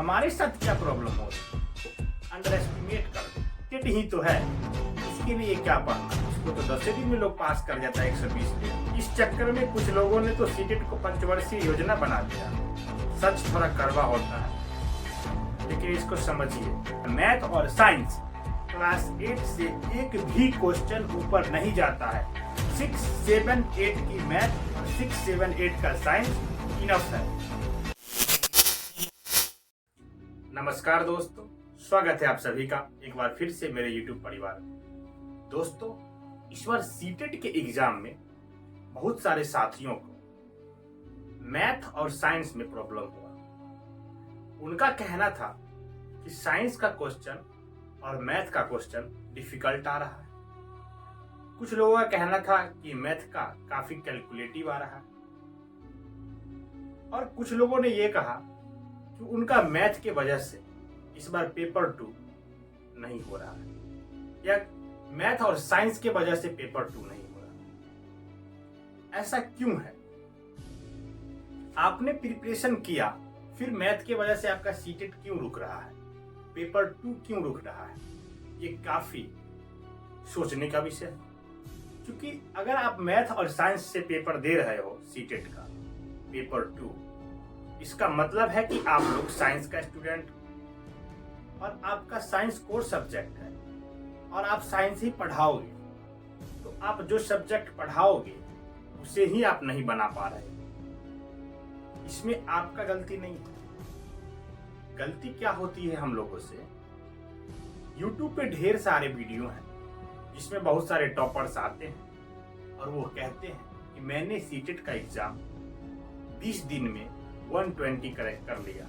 हमारे साथ क्या प्रॉब्लम हो रही है, अंडर एस्टिमेट कर देते ही तो है। इसके लिए क्या पढ़ना, इसको तो 10 दिन में लोग पास कर जाता है 120 दिन। इस चक्कर में कुछ लोगों ने तो सीटेट को पंचवर्षीय योजना बना दिया। सच थोड़ा कड़वा होता है, लेकिन इसको समझिए। मैथ और साइंस क्लास 8 से एक भी क्वेश्चन ऊपर नहीं जाता है। 6, 7, 8 की मैथ और 6, 7, 8 का साइंस इनफ है। नमस्कार दोस्तों, स्वागत है आप सभी का एक बार फिर से मेरे YouTube परिवार में। दोस्तों, इस बार सीटेट के एग्जाम में बहुत सारे साथियों को मैथ और साइंस में प्रॉब्लम हुआ। उनका कहना था कि साइंस का क्वेश्चन और मैथ का क्वेश्चन डिफिकल्ट आ रहा है। कुछ लोगों का कहना था कि मैथ का काफी कैलकुलेटिव आ रहा है, और कुछ लोगों ने यह कहा कि उनका मैथ के वजह से इस बार पेपर 2 नहीं हो रहा है, या मैथ और साइंस के वजह से पेपर 2 नहीं हो रहा है। ऐसा क्यों है? आपने प्रिपरेशन किया, फिर मैथ के वजह से आपका सीटेट क्यों रुक रहा है, पेपर 2 क्यों रुक रहा है? ये काफी सोचने का विषय है। क्योंकि अगर आप मैथ और साइंस से पेपर दे रहे हो सीटेट का पेपर 2, इसका मतलब है कि आप लोग साइंस का स्टूडेंट और आपका साइंस कोर सब्जेक्ट है और आप साइंस ही पढ़ाओगे, तो आप जो सब्जेक्ट पढ़ाओगे उसे ही आप नहीं बना पा रहे। इसमें आपका गलती नहीं है। गलती क्या होती है हम लोगों से? YouTube पे ढेर सारे वीडियो हैं जिसमें बहुत सारे टॉपर्स आते हैं और वो कहते हैं कि मैंने सीटेट का एग्जाम 20 दिन में 120 करेक्ट कर लिया।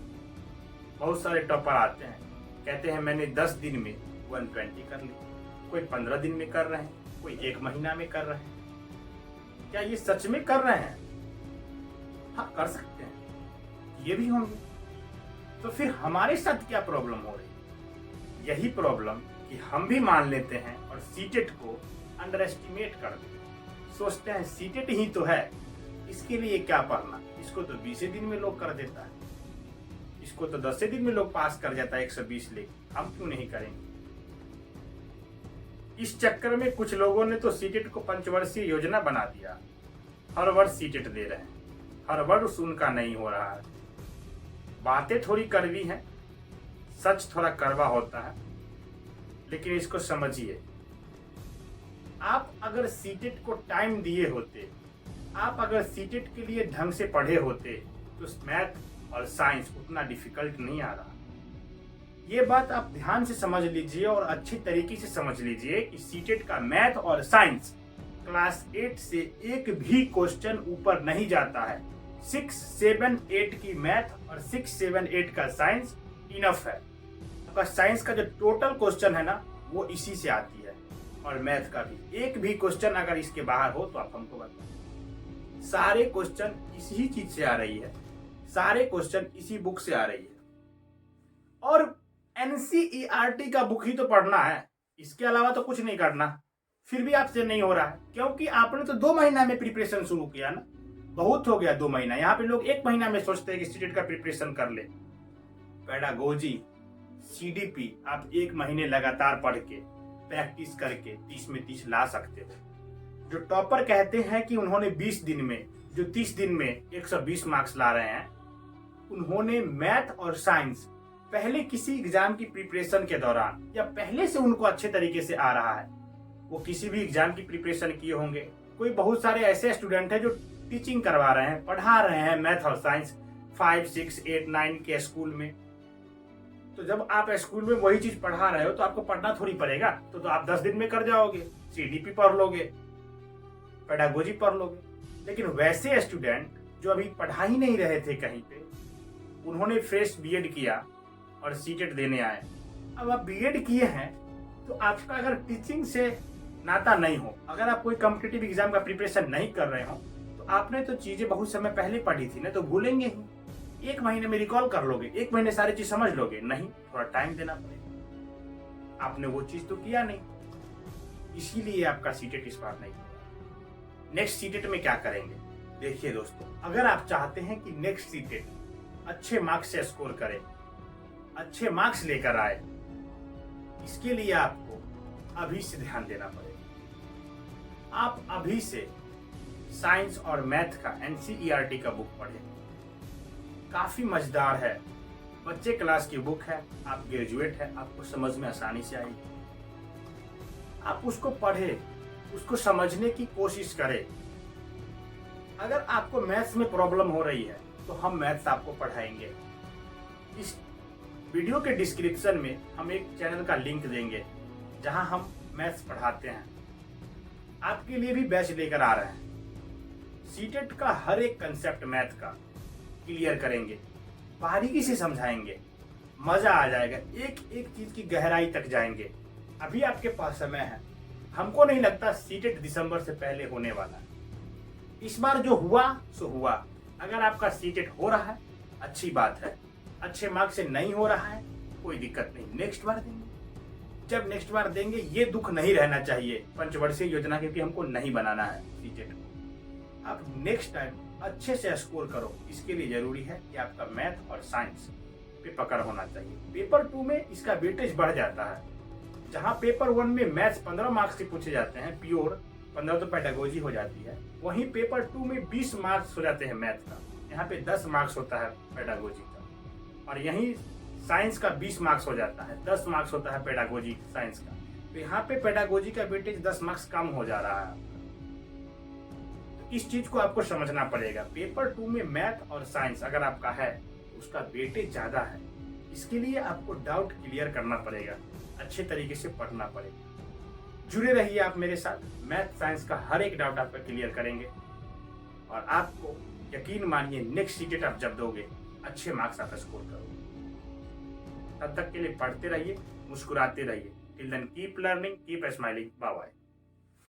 बहुत सारे टॉपर आते हैं, कहते हैं मैंने 10 दिन में 120 कर लिया। कोई 15 दिन में कर रहे हैं, कोई 1 महीना में कर रहे हैं। क्या ये सच में कर रहे हैं? हाँ, कर सकते हैं, ये भी होंगे। तो फिर हमारे साथ क्या प्रॉब्लम हो रही है? यही प्रॉब्लम कि हम भी मान लेते हैं और सीटेट को अंडर एस्टिमेट कर देते हैं। सोचते हैं सीटेट ही तो है, इसके लिए क्या पढ़ना, इसको तो 20 दिन में लोग कर देता है, इसको तो 10 दिन में लोग पास कर जाता है 120 लेके, हम क्यों नहीं करेंगे? इस चक्कर में कुछ लोगों ने तो सीटेट को पंचवर्षीय योजना बना दिया। हर वर्ष सीटेट दे रहे हैं, हर वर्ष उनका नहीं हो रहा है। बातें थोड़ी कड़वी हैं, सच थोड़ा कड़वा होता है, लेकिन इसको समझिए। आप अगर सीटेट को टाइम दिए होते, आप अगर सीटेट के लिए ढंग से पढ़े होते, तो मैथ और साइंस उतना डिफिकल्ट नहीं आ रहा। ये बात आप ध्यान से समझ लीजिए और अच्छी तरीके से समझ लीजिए कि सीटेट का मैथ और साइंस क्लास 8 से एक भी क्वेश्चन ऊपर नहीं जाता है। 6, 7, 8 की मैथ और 6, 7, 8 का साइंस इनफ है। आपका साइंस का जो टोटल क्वेश्चन है ना, वो इसी से आती है, और मैथ का भी एक भी क्वेश्चन अगर इसके बाहर हो तो आप हमको बताएं। सारे क्वेश्चन इसी चीज से आ रही है, सारे क्वेश्चन इसी बुक से आ रही है, और NCERT का बुक ही तो पढ़ना है, इसके अलावा तो कुछ नहीं करना। फिर भी आपसे नहीं हो रहा है, क्योंकि आपने तो 2 महीना में प्रिपरेशन शुरू किया ना। बहुत हो गया 2 महीना। यहाँ पे लोग 1 महीना में सोचते हैं कि सीटेट का प्रिपरेशन कर ले। पेडागोजी, CDP आप 1 महीने लगातार पढ़ के प्रैक्टिस करके 30 में 30 ला सकते हो। जो टॉपर कहते हैं कि उन्होंने 20 दिन में, जो 30 दिन में 120 मार्क्स ला रहे हैं, उन्होंने मैथ और साइंस पहले किसी एग्जाम की प्रिपरेशन के दौरान, या पहले से उनको अच्छे तरीके से आ रहा है, वो किसी भी एग्जाम की प्रिपरेशन किए होंगे। कोई बहुत सारे ऐसे स्टूडेंट हैं जो टीचिंग करवा रहे हैं, पढ़ा रहे हैं मैथ और साइंस 5, 6, 8, 9 के स्कूल में। तो जब आप स्कूल में वही चीज पढ़ा रहे हो तो आपको पढ़ना थोड़ी पड़ेगा, तो आप 10 दिन में कर जाओगे, CDP पढ़ लोगे, पेडागोजी पढ़ लोगे। लेकिन वैसे स्टूडेंट जो अभी पढ़ा ही नहीं रहे थे कहीं पे, उन्होंने फ्रेश BEd किया और सीटेट देने आए। अब आप BEd किए हैं तो आपका अगर टीचिंग से नाता नहीं हो, अगर आप कोई कॉम्पिटिटिव एग्जाम का प्रिपरेशन नहीं कर रहे हो, तो आपने तो चीजें बहुत समय पहले पढ़ी थी ना, तो भूलेंगे ही। 1 महीने में रिकॉल कर लोगे, 1 महीने सारी चीज समझ लोगे? नहीं, थोड़ा टाइम देना पड़ेगा। आपने वो चीज तो किया नहीं, इसीलिए आपका सीटेट इस बार नहीं हुआ। नेक्स्ट सीटेट में क्या करेंगे? देखिए दोस्तों, अगर आप चाहते हैं कि नेक्स्ट सीटेट अच्छे मार्क्स से स्कोर करें, अच्छे मार्क्स लेकर आए, इसके लिए आपको अभी से ध्यान देना पड़ेगा। आप अभी से साइंस और मैथ का NCERT का बुक पढ़ें, काफी मजेदार है, बच्चे क्लास की बुक है, आप ग्रेजुएट है, आपको समझ में आसानी से आएगी। आप उसको पढ़े, उसको समझने की कोशिश करें। अगर आपको मैथ्स में प्रॉब्लम हो रही है तो हम मैथ्स आपको पढ़ाएंगे। इस वीडियो के डिस्क्रिप्शन में हम एक चैनल का लिंक देंगे जहां हम मैथ्स पढ़ाते हैं। आपके लिए भी बैच लेकर आ रहे हैं। सीटेट का हर एक कंसेप्ट मैथ का क्लियर करेंगे, बारीकी से समझाएंगे, मजा आ जाएगा, एक एक चीज की गहराई तक जाएंगे। अभी आपके पास समय है। हमको नहीं लगता सीटेट दिसंबर से पहले होने वाला है। इस बार जो हुआ सो हुआ। अगर आपका सीटेट हो रहा है अच्छी बात है, अच्छे मार्क्स से नहीं हो रहा है कोई दिक्कत नहीं, नेक्स्ट बार देंगे। जब नेक्स्ट बार देंगे ये दुख नहीं रहना चाहिए पंचवर्षीय योजना, क्योंकि हमको नहीं बनाना है सीटेट को। आप नेक्स्ट टाइम अच्छे से स्कोर करो, इसके लिए जरूरी है कि आपका मैथ और साइंस पे पकड़ होना चाहिए। पेपर 2 में इसका वेटेज बढ़ जाता है। जहां पेपर 1 में मैथ्स 15 मार्क्स से पूछे जाते हैं प्योर, 15 तो पेडागोजी हो जाती है, वहीं पेपर 2 में 20 मार्क्स हो जाते हैं मैथ का, यहाँ पे 10 मार्क्स होता है पेडागोजी का। और यहीं साइंस का 20 मार्क्स हो जाता है, 10 मार्क्स होता है पेडागोजी साइंस का। तो यहाँ पे पेडागोजी का वेटेज 10 मार्क्स कम हो जा रहा है। इस चीज को आपको समझना पड़ेगा। पेपर 2 में मैथ और साइंस अगर आपका है उसका वेटेज ज्यादा है, इसके लिए आपको डाउट क्लियर करना पड़ेगा, अच्छे तरीके से पढ़ना पड़ेगा। जुड़े रहिए आप मेरे साथ, मैथ साइंस का हर एक डाउट आपका क्लियर करेंगे और आपको यकीन मानिए नेक्स्ट सीटेट आप जब दोगे अच्छे मार्क्स आप स्कोर करोगे। तब तक के लिए पढ़ते रहिए, मुस्कुराते रहिए। Till then keep learning, keep smiling, bye bye.